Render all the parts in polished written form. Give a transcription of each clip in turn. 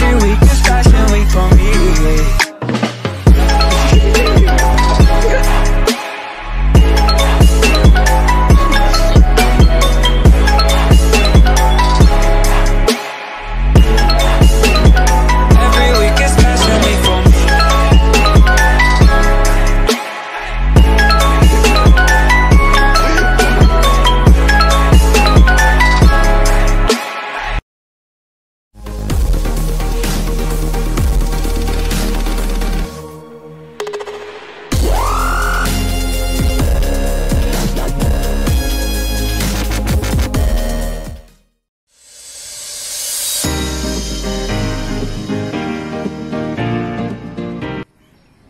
Every week is Fashion Week for me.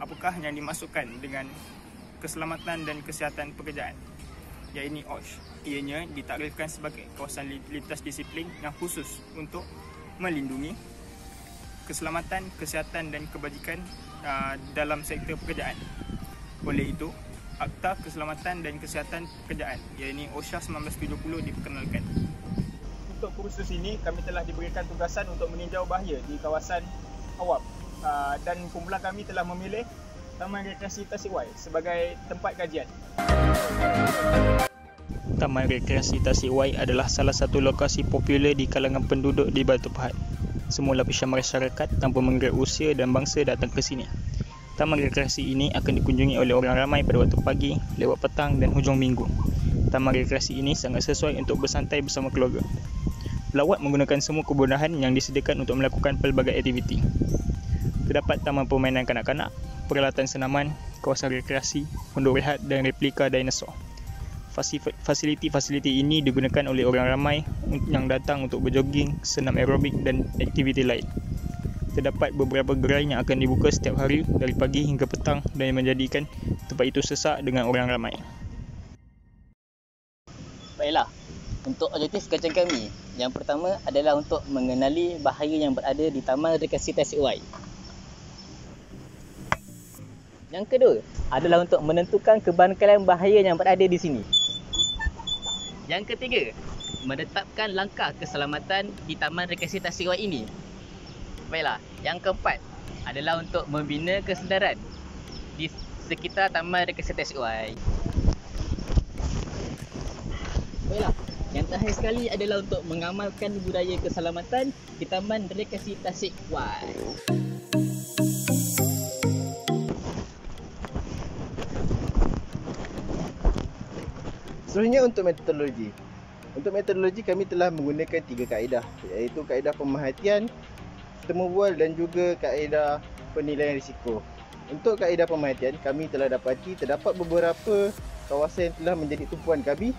Apakah yang dimasukkan dengan keselamatan dan kesihatan pekerjaan, iaitu OSH. Ianya ditakrifkan sebagai kawasan lintas disiplin yang khusus untuk melindungi keselamatan, kesihatan dan kebajikan dalam sektor pekerjaan. Oleh itu, Akta Keselamatan dan Kesihatan Pekerjaan, iaitu OSHA 1970 diperkenalkan. Untuk kursus ini, kami telah diberikan tugasan untuk meninjau bahaya di kawasan awam, dan kumpulan kami telah memilih Taman Rekreasi Tasik Y sebagai tempat kajian. Taman Rekreasi Tasik Y adalah salah satu lokasi popular di kalangan penduduk di Batu Pahat. Semua lapisan masyarakat tanpa mengira usia dan bangsa datang ke sini. Taman rekreasi ini akan dikunjungi oleh orang ramai pada waktu pagi, lewat petang dan hujung minggu. Taman rekreasi ini sangat sesuai untuk bersantai bersama keluarga. Pelawat menggunakan semua kemudahan yang disediakan untuk melakukan pelbagai aktiviti. Terdapat taman permainan kanak-kanak, peralatan senaman, kawasan rekreasi, pondok rehat dan replika dinosaur. Fasiliti-fasiliti ini digunakan oleh orang ramai yang datang untuk berjoging, senam aerobik dan aktiviti lain. Terdapat beberapa gerai yang akan dibuka setiap hari dari pagi hingga petang dan menjadikan tempat itu sesak dengan orang ramai. Baiklah, untuk objektif kajian kami, yang pertama adalah untuk mengenali bahaya yang berada di Taman Rekreasi Tasik Y. Yang kedua adalah untuk menentukan kebangkalan bahaya yang berada di sini. Yang ketiga, menetapkan langkah keselamatan di Taman Rekreasi Tasik Y ini. Baiklah, yang keempat adalah untuk membina kesedaran di sekitar Taman Rekreasi Tasik Y. Baiklah, yang terakhir sekali adalah untuk mengamalkan budaya keselamatan di Taman Rekreasi Tasik Y. Seterusnya untuk metodologi. Untuk metodologi kami telah menggunakan 3 kaedah, iaitu kaedah pemerhatian, temu bual dan juga kaedah penilaian risiko. Untuk kaedah pemerhatian, kami telah dapati terdapat beberapa kawasan yang telah menjadi tumpuan kami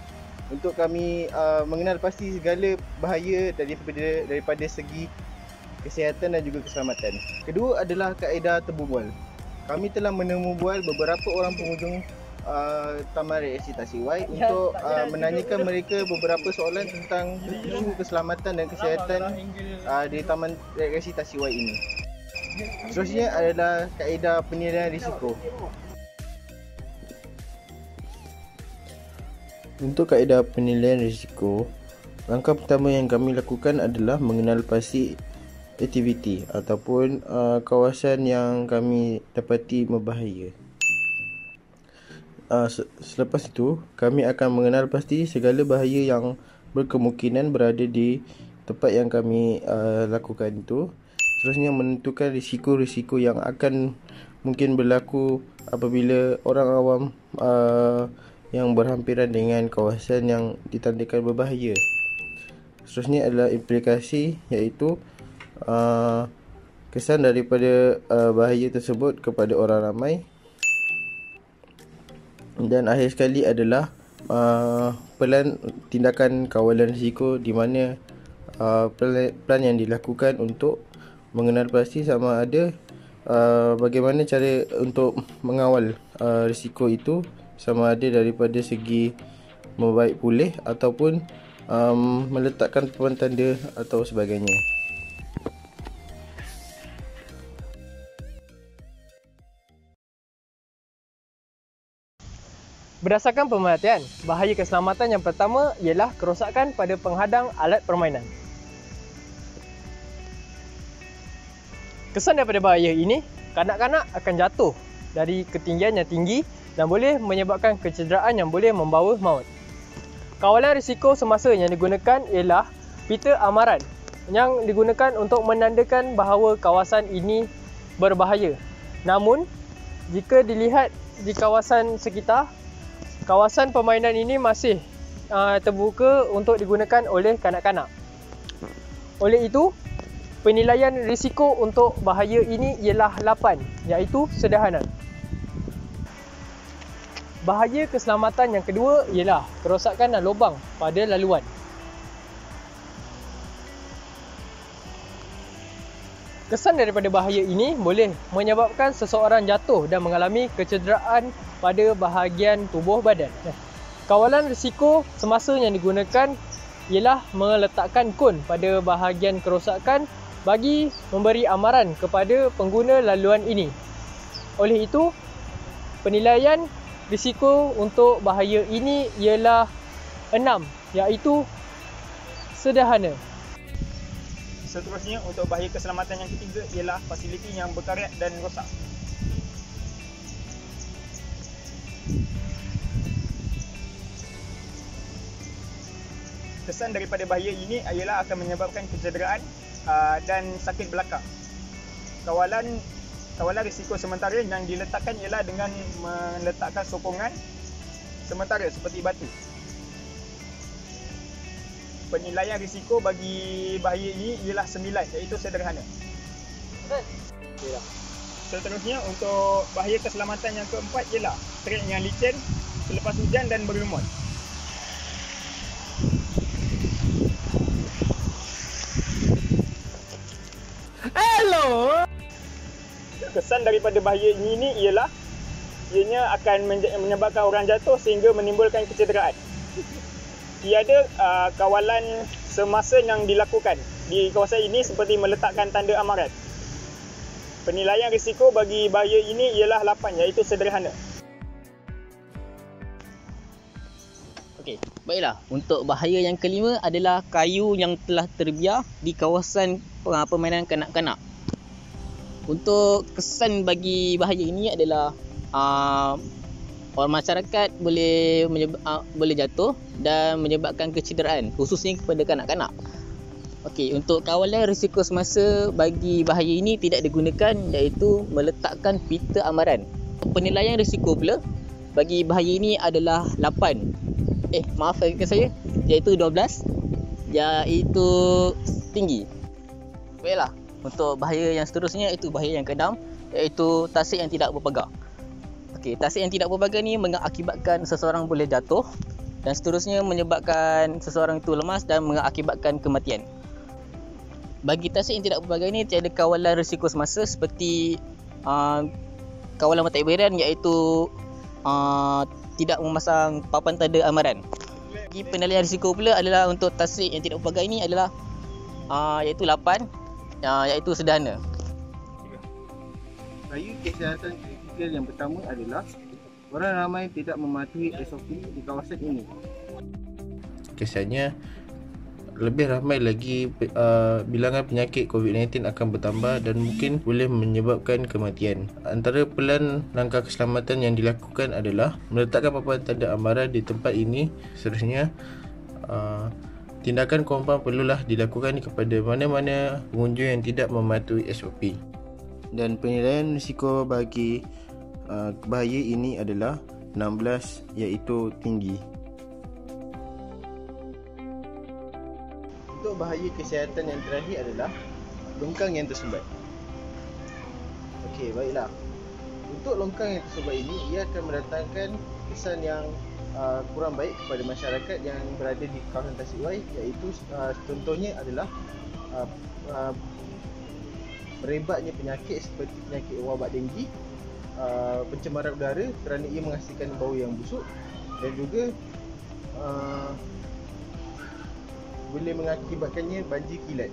untuk kami mengenal pasti segala bahaya daripada segi kesihatan dan juga keselamatan. Kedua adalah kaedah temu bual. Kami telah menemu bual beberapa orang pengunjung Taman Rekreasi Tasik Y untuk menanyakan mereka beberapa soalan tentang isu keselamatan dan kesihatan di Taman Rekreasi Tasik Y ini. Seterusnya adalah kaedah penilaian risiko. Untuk kaedah penilaian risiko, langkah pertama yang kami lakukan adalah mengenal pasti aktiviti ataupun kawasan yang kami dapati berbahaya. Selepas itu, kami akan mengenal pasti segala bahaya yang berkemungkinan berada di tempat yang kami lakukan itu. Seterusnya menentukan risiko-risiko yang akan mungkin berlaku apabila orang awam yang berhampiran dengan kawasan yang ditandakan berbahaya. Seterusnya adalah implikasi, iaitu kesan daripada bahaya tersebut kepada orang ramai. Dan akhir sekali adalah pelan tindakan kawalan risiko, di mana plan yang dilakukan untuk mengenal pasti sama ada bagaimana cara untuk mengawal risiko itu, sama ada daripada segi membaik pulih ataupun meletakkan papan tanda atau sebagainya. Berdasarkan pemerhatian, bahaya keselamatan yang pertama ialah kerosakan pada penghadang alat permainan. Kesan daripada bahaya ini, kanak-kanak akan jatuh dari ketinggian yang tinggi dan boleh menyebabkan kecederaan yang boleh membawa maut. Kawalan risiko semasa yang digunakan ialah pita amaran yang digunakan untuk menandakan bahawa kawasan ini berbahaya. Namun, jika dilihat di kawasan sekitar, kawasan permainan ini masih terbuka untuk digunakan oleh kanak-kanak. Oleh itu, penilaian risiko untuk bahaya ini ialah 8, iaitu sederhana. Bahaya keselamatan yang kedua ialah kerosakan dan lubang pada laluan. Kesan daripada bahaya ini boleh menyebabkan seseorang jatuh dan mengalami kecederaan pada bahagian tubuh badan. Kawalan risiko semasa yang digunakan ialah meletakkan kon pada bahagian kerosakan bagi memberi amaran kepada pengguna laluan ini. Oleh itu, penilaian risiko untuk bahaya ini ialah 6, iaitu sederhana. Seterusnya, untuk bahaya keselamatan yang ketiga ialah fasiliti yang berkarat dan rosak. Kesan daripada bahaya ini ialah akan menyebabkan kecederaan dan sakit belakang. Kawalan risiko sementara yang diletakkan ialah dengan meletakkan sokongan sementara seperti batu. Penilaian risiko bagi bahaya ini ialah 9, iaitu sederhana. Seterusnya, untuk bahaya keselamatan yang keempat ialah trek yang licin selepas hujan dan berlumut. Kesan daripada bahaya ini ialah ianya akan menyebabkan orang jatuh sehingga menimbulkan kecederaan. Tiada kawalan semasa yang dilakukan di kawasan ini seperti meletakkan tanda amaran. Penilaian risiko bagi bahaya ini ialah 8, iaitu sederhana. Okey, baiklah. Untuk bahaya yang kelima adalah kayu yang telah terbiar di kawasan permainan kanak-kanak. Untuk kesan bagi bahaya ini adalah orang masyarakat boleh jatuh dan menyebabkan kecederaan, khususnya kepada kanak-kanak. Okey, untuk kawalan risiko semasa bagi bahaya ini tidak digunakan, iaitu meletakkan pita amaran. Penilaian risiko pula bagi bahaya ini adalah 8. Maafkan saya, iaitu 12, iaitu tinggi. Baiklah. Untuk bahaya yang seterusnya, iaitu bahaya yang ke-6, iaitu tasik yang tidak berpagar. Okey, tasik yang tidak berpagar ni mengakibatkan seseorang boleh jatuh dan seterusnya menyebabkan seseorang itu lemas dan mengakibatkan kematian. Bagi tasik yang tidak berpagar ni tiada kawalan risiko semasa seperti kawalan mentadbiran, iaitu tidak memasang papan tanda amaran. Bagi penilaian risiko pula adalah untuk tasik yang tidak berpagar ini adalah iaitu 8, iaitu sederhana. Bahaya kesihatan kritikal yang pertama adalah orang ramai tidak mematuhi SOP di kawasan ini. Kesannya, lebih ramai lagi bilangan penyakit COVID-19 akan bertambah dan mungkin boleh menyebabkan kematian. Antara pelan langkah keselamatan yang dilakukan adalah meletakkan papan tanda amaran di tempat ini. Seterusnya, tindakan kompang perlulah dilakukan kepada mana-mana pengunjung yang tidak mematuhi SOP. Dan penilaian risiko bagi bahaya ini adalah 16, iaitu tinggi. Untuk bahaya kesihatan yang terakhir adalah longkang yang tersumbat. Okey, baiklah. Untuk longkang yang tersumbat ini, ia akan mendatangkan kesan yang kurang baik kepada masyarakat yang berada di kawasan Tasik Wai, iaitu contohnya adalah merebaknya penyakit seperti penyakit wabak denggi, pencemaran udara kerana ia menghasilkan bau yang busuk, dan juga boleh mengakibatkannya banjir kilat.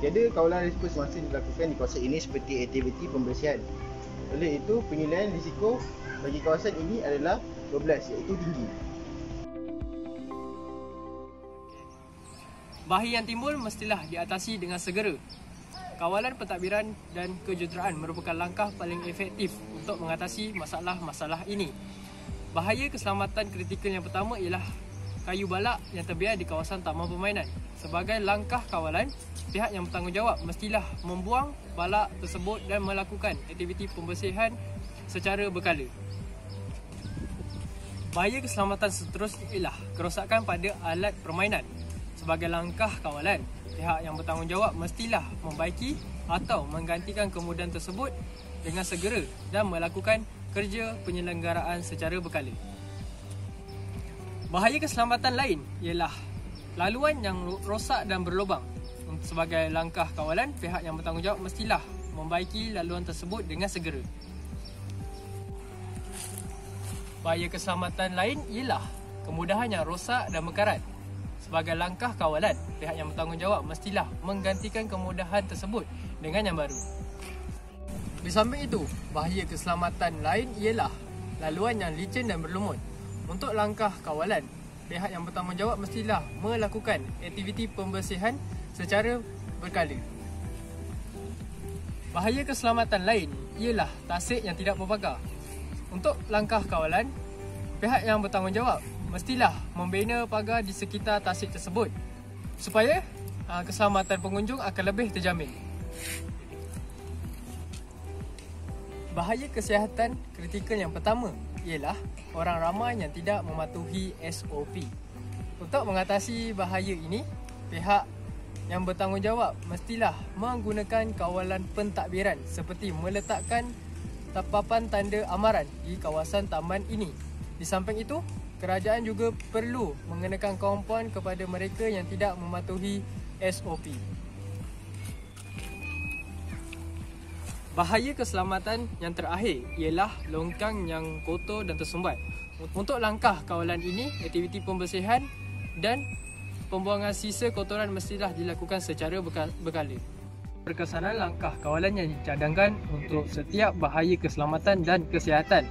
Tiada kawalan risiko semasa dilakukan di kawasan ini seperti aktiviti pembersihan. Oleh itu, penilaian risiko bagi kawasan ini adalah 12, iaitu tinggi. Bahaya yang timbul mestilah diatasi dengan segera. Kawalan pentadbiran dan kejuruteraan merupakan langkah paling efektif untuk mengatasi masalah-masalah ini. Bahaya keselamatan kritikal yang pertama ialah kayu balak yang terbiar di kawasan taman permainan. Sebagai langkah kawalan, pihak yang bertanggungjawab mestilah membuang balak tersebut dan melakukan aktiviti pembersihan secara berkala. Bahaya keselamatan seterusnya ialah kerosakan pada alat permainan. Sebagai langkah kawalan, pihak yang bertanggungjawab mestilah membaiki atau menggantikan kemudahan tersebut dengan segera dan melakukan kerja penyelenggaraan secara berkala. Bahaya keselamatan lain ialah laluan yang rosak dan berlubang. Sebagai langkah kawalan, pihak yang bertanggungjawab mestilah membaiki laluan tersebut dengan segera. Bahaya keselamatan lain ialah kemudahan yang rosak dan mekarat. Sebagai langkah kawalan, pihak yang bertanggungjawab mestilah menggantikan kemudahan tersebut dengan yang baru. Di samping itu, bahaya keselamatan lain ialah laluan yang licin dan berlumut. Untuk langkah kawalan, pihak yang bertanggungjawab mestilah melakukan aktiviti pembersihan secara berkala. Bahaya keselamatan lain ialah tasik yang tidak berpagar. Untuk langkah kawalan, pihak yang bertanggungjawab mestilah membina pagar di sekitar tasik tersebut supaya keselamatan pengunjung akan lebih terjamin. Bahaya kesihatan kritikal yang pertama ialah orang ramai yang tidak mematuhi SOP. Untuk mengatasi bahaya ini, pihak yang bertanggungjawab mestilah menggunakan kawalan pentadbiran seperti meletakkan tapapan tanda amaran di kawasan taman ini. Di samping itu, kerajaan juga perlu mengenakan kompaun kepada mereka yang tidak mematuhi SOP. Bahaya keselamatan yang terakhir ialah longkang yang kotor dan tersumbat. Untuk langkah kawalan ini, aktiviti pembersihan dan pembuangan sisa kotoran mestilah dilakukan secara berkala. Perkesanan langkah kawalan yang dicadangkan untuk setiap bahaya keselamatan dan kesihatan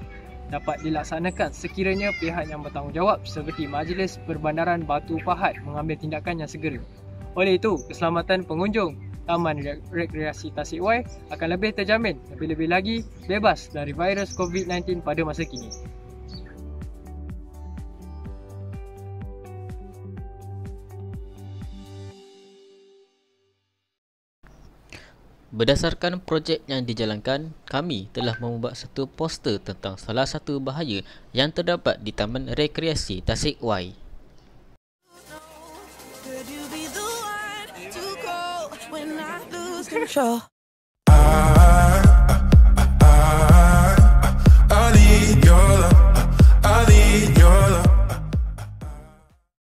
dapat dilaksanakan sekiranya pihak yang bertanggungjawab seperti Majlis Perbandaran Batu Pahat mengambil tindakan yang segera. Oleh itu, keselamatan pengunjung Taman Rekreasi Tasik Y akan lebih terjamin, lebih-lebih lagi bebas dari virus COVID-19 pada masa kini. Berdasarkan projek yang dijalankan, kami telah membuat satu poster tentang salah satu bahaya yang terdapat di Taman Rekreasi Tasik Y. Control.